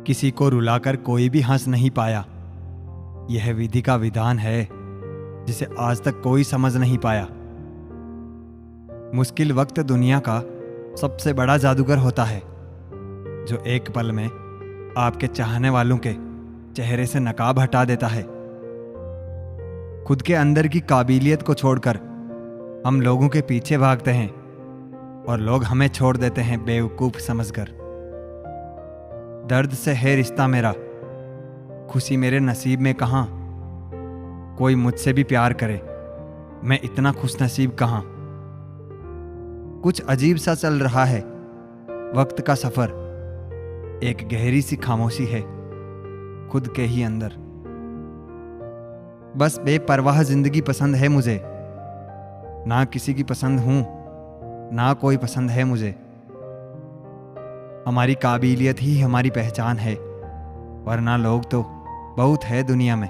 किसी को रुलाकर कोई भी हंस नहीं पाया। यह विधि का विधान है जिसे आज तक कोई समझ नहीं पाया। मुश्किल वक्त दुनिया का सबसे बड़ा जादूगर होता है, जो एक पल में आपके चाहने वालों के चेहरे से नकाब हटा देता है। खुद के अंदर की काबिलियत को छोड़कर हम लोगों के पीछे भागते हैं और लोग हमें छोड़ देते हैं बेवकूफ समझकर। दर्द से है रिश्ता मेरा, खुशी मेरे नसीब में कहाँ। कोई मुझसे भी प्यार करे, मैं इतना खुशनसीब कहाँ। कुछ अजीब सा चल रहा है वक्त का सफर, एक गहरी सी खामोशी है खुद के ही अंदर। बस बेपरवाह जिंदगी पसंद है मुझे, ना किसी की पसंद हूं, ना कोई पसंद है मुझे। हमारी काबिलियत ही हमारी पहचान है, वरना लोग तो बहुत है दुनिया में।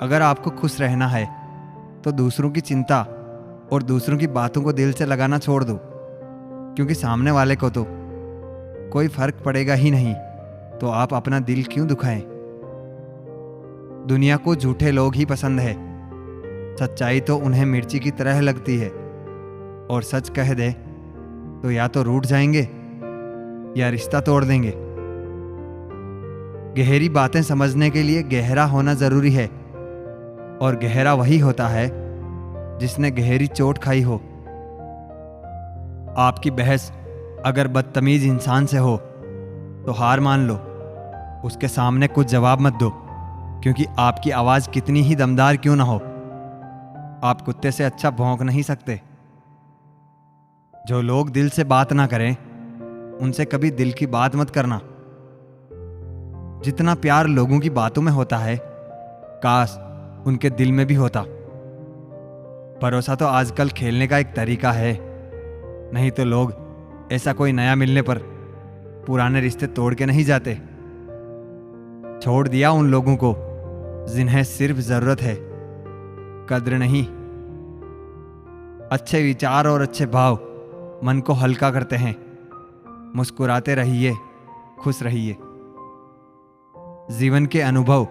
अगर आपको खुश रहना है तो दूसरों की चिंता और दूसरों की बातों को दिल से लगाना छोड़ दो, क्योंकि सामने वाले को तो कोई फर्क पड़ेगा ही नहीं, तो आप अपना दिल क्यों दुखाएं। दुनिया को झूठे लोग ही पसंद है, सच्चाई तो उन्हें मिर्ची की तरह लगती है, और सच कह दे तो या तो रूठ जाएंगे या रिश्ता तोड़ देंगे। गहरी बातें समझने के लिए गहरा होना जरूरी है, और गहरा वही होता है जिसने गहरी चोट खाई हो। आपकी बहस अगर बदतमीज इंसान से हो तो हार मान लो, उसके सामने कुछ जवाब मत दो, क्योंकि आपकी आवाज कितनी ही दमदार क्यों ना हो, आप कुत्ते से अच्छा भौंक नहीं सकते। जो लोग दिल से बात ना करें उनसे कभी दिल की बात मत करना। जितना प्यार लोगों की बातों में होता है, काश उनके दिल में भी होता। भरोसा तो आजकल खेलने का एक तरीका है, नहीं तो लोग ऐसा कोई नया मिलने पर पुराने रिश्ते तोड़ के नहीं जाते। छोड़ दिया उन लोगों को जिन्हें सिर्फ जरूरत है, कद्र नहीं। अच्छे विचार और अच्छे भाव मन को हल्का करते हैं। मुस्कुराते रहिए, खुश रहिए। जीवन के अनुभव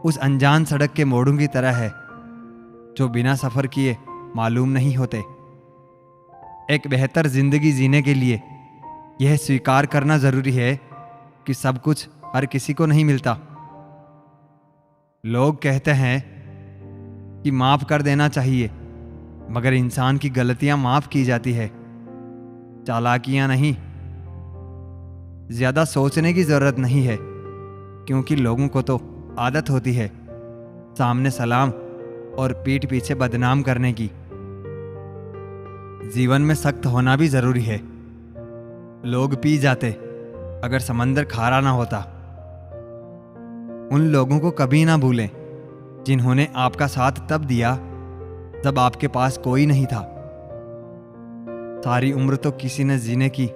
उस अनजान सड़क के मोड़ों की तरह है, जो बिना सफर किए मालूम नहीं होते। एक बेहतर जिंदगी जीने के लिए यह स्वीकार करना जरूरी है कि सब कुछ हर किसी को नहीं मिलता। लोग कहते हैं कि माफ कर देना चाहिए, मगर इंसान की गलतियां माफ की जाती है, चालाकियां नहीं। ज्यादा सोचने की जरूरत नहीं है, क्योंकि लोगों को तो आदत होती है सामने सलाम और पीठ पीछे बदनाम करने की। जीवन में सख्त होना भी जरूरी है। लोग पी जाते अगर समंदर खारा ना होता। उन लोगों को कभी ना भूलें जिन्होंने आपका साथ तब दिया जब आपके पास कोई नहीं था। सारी उम्र तो किसी ने जीने की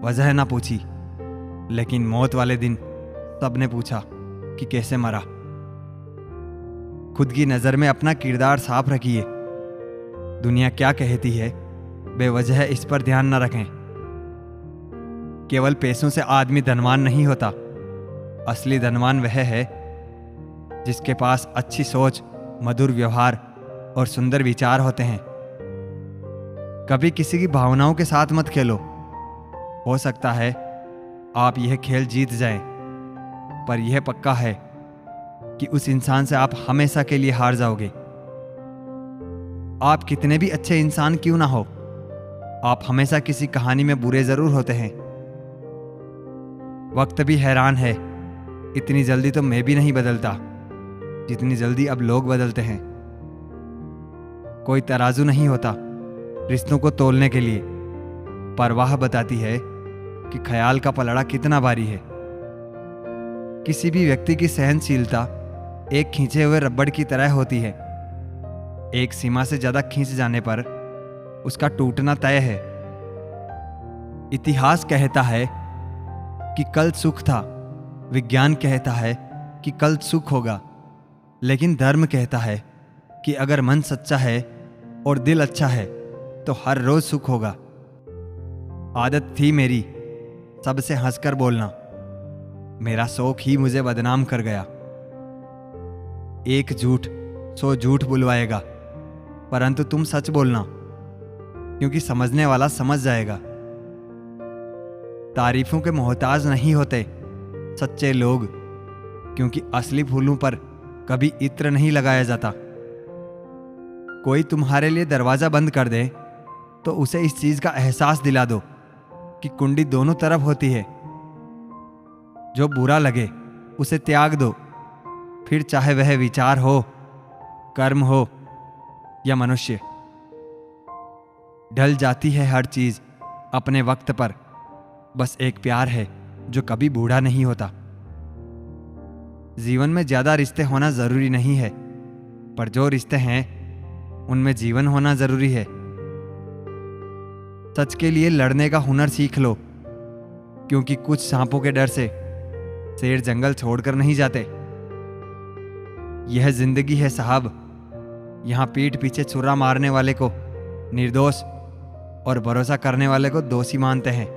वजह ना पूछी, लेकिन मौत वाले दिन सबने पूछा कि कैसे मरा। खुद की नजर में अपना किरदार साफ रखिए। दुनिया क्या कहती है बेवजह इस पर ध्यान न रखें। केवल पैसों से आदमी धनवान नहीं होता, असली धनवान वह है जिसके पास अच्छी सोच, मधुर व्यवहार और सुंदर विचार होते हैं। कभी किसी की भावनाओं के साथ मत खेलो। हो सकता है आप यह खेल जीत जाएं, पर यह पक्का है कि उस इंसान से आप हमेशा के लिए हार जाओगे। आप कितने भी अच्छे इंसान क्यों ना हो, आप हमेशा किसी कहानी में बुरे जरूर होते हैं। वक्त भी हैरान है, इतनी जल्दी तो मैं भी नहीं बदलता जितनी जल्दी अब लोग बदलते हैं। कोई तराजू नहीं होता रिश्तों को तोलने के लिए, परवाह बताती है कि ख्याल का पलड़ा कितना भारी है। किसी भी व्यक्ति की सहनशीलता एक खींचे हुए रबड़ की तरह होती है। एक सीमा से ज्यादा खींच जाने पर उसका टूटना तय है। इतिहास कहता है कि कल सुख था, विज्ञान कहता है कि कल सुख होगा, लेकिन धर्म कहता है कि अगर मन सच्चा है और दिल अच्छा है तो हर रोज सुख होगा। आदत थी मेरी सबसे हंसकर बोलना, मेरा शौक ही मुझे बदनाम कर गया। एक झूठ 100 झूठ बुलवाएगा, परंतु तुम सच बोलना, क्योंकि समझने वाला समझ जाएगा। तारीफों के मोहताज नहीं होते सच्चे लोग, क्योंकि असली फूलों पर कभी इत्र नहीं लगाया जाता। कोई तुम्हारे लिए दरवाजा बंद कर दे तो उसे इस चीज का एहसास दिला दो कि कुंडी दोनों तरफ होती है। जो बुरा लगे उसे त्याग दो, फिर चाहे वह विचार हो, कर्म हो या मनुष्य। ढल जाती है हर चीज अपने वक्त पर, बस एक प्यार है जो कभी बूढ़ा नहीं होता। जीवन में ज्यादा रिश्ते होना जरूरी नहीं है, पर जो रिश्ते हैं उनमें जीवन होना जरूरी है। सच के लिए लड़ने का हुनर सीख लो, क्योंकि कुछ सांपों के डर से शेर जंगल छोड़कर नहीं जाते। यह जिंदगी है साहब, यहां पीठ पीछे छुरा मारने वाले को निर्दोष और भरोसा करने वाले को दोषी मानते हैं।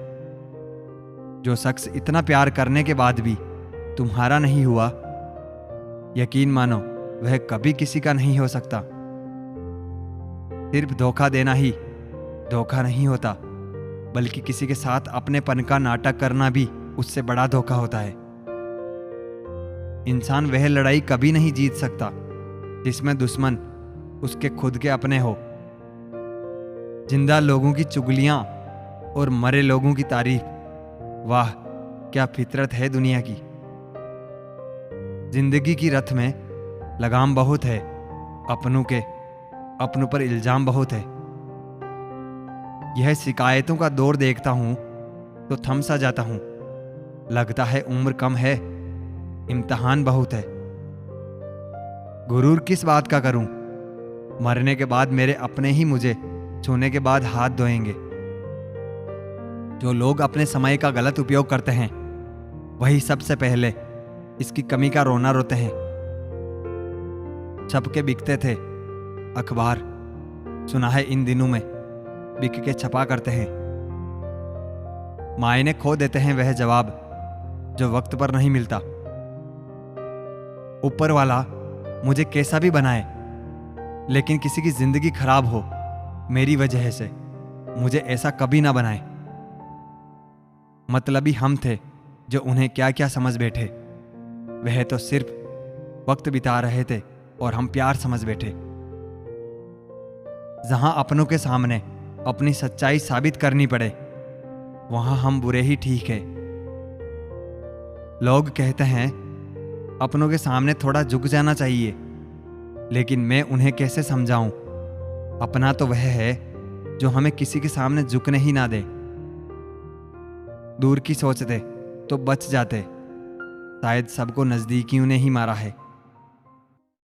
जो शख्स इतना प्यार करने के बाद भी तुम्हारा नहीं हुआ, यकीन मानो वह कभी किसी का नहीं हो सकता। सिर्फ धोखा देना ही धोखा नहीं होता, बल्कि किसी के साथ अपनेपन का नाटक करना भी उससे बड़ा धोखा होता है। इंसान वह लड़ाई कभी नहीं जीत सकता जिसमें दुश्मन उसके खुद के अपने हो। जिंदा लोगों की चुगलियां और मरे लोगों की तारीफ, वाह क्या फितरत है दुनिया की। जिंदगी की रथ में लगाम बहुत है, अपनों पर इल्जाम बहुत है। यह शिकायतों का दौर देखता हूं तो थम सा जाता हूं। लगता है उम्र कम है, इम्तिहान बहुत है। गुरूर किस बात का करूं, मरने के बाद मेरे अपने ही मुझे छूने के बाद हाथ धोएंगे। जो लोग अपने समय का गलत उपयोग करते हैं वही सबसे पहले इसकी कमी का रोना रोते हैं। छप के बिकते थे अखबार, सुना है इन दिनों में बिक के छपा करते हैं। मायने खो देते हैं वह जवाब जो वक्त पर नहीं मिलता। ऊपर वाला मुझे कैसा भी बनाए, लेकिन किसी की जिंदगी खराब हो मेरी वजह से, मुझे ऐसा कभी ना बनाए। मतलबी हम थे जो उन्हें क्या क्या समझ बैठे। वह तो सिर्फ वक्त बिता रहे थे और हम प्यार समझ बैठे। जहां अपनों के सामने अपनी सच्चाई साबित करनी पड़े, वहां हम बुरे ही ठीक है। लोग कहते हैं अपनों के सामने थोड़ा झुक जाना चाहिए, लेकिन मैं उन्हें कैसे समझाऊं। अपना तो वह है जो हमें किसी के सामने झुकने ही ना दे। दूर की सोचते तो बच जाते, शायद सबको नजदीकियों ने ही मारा है।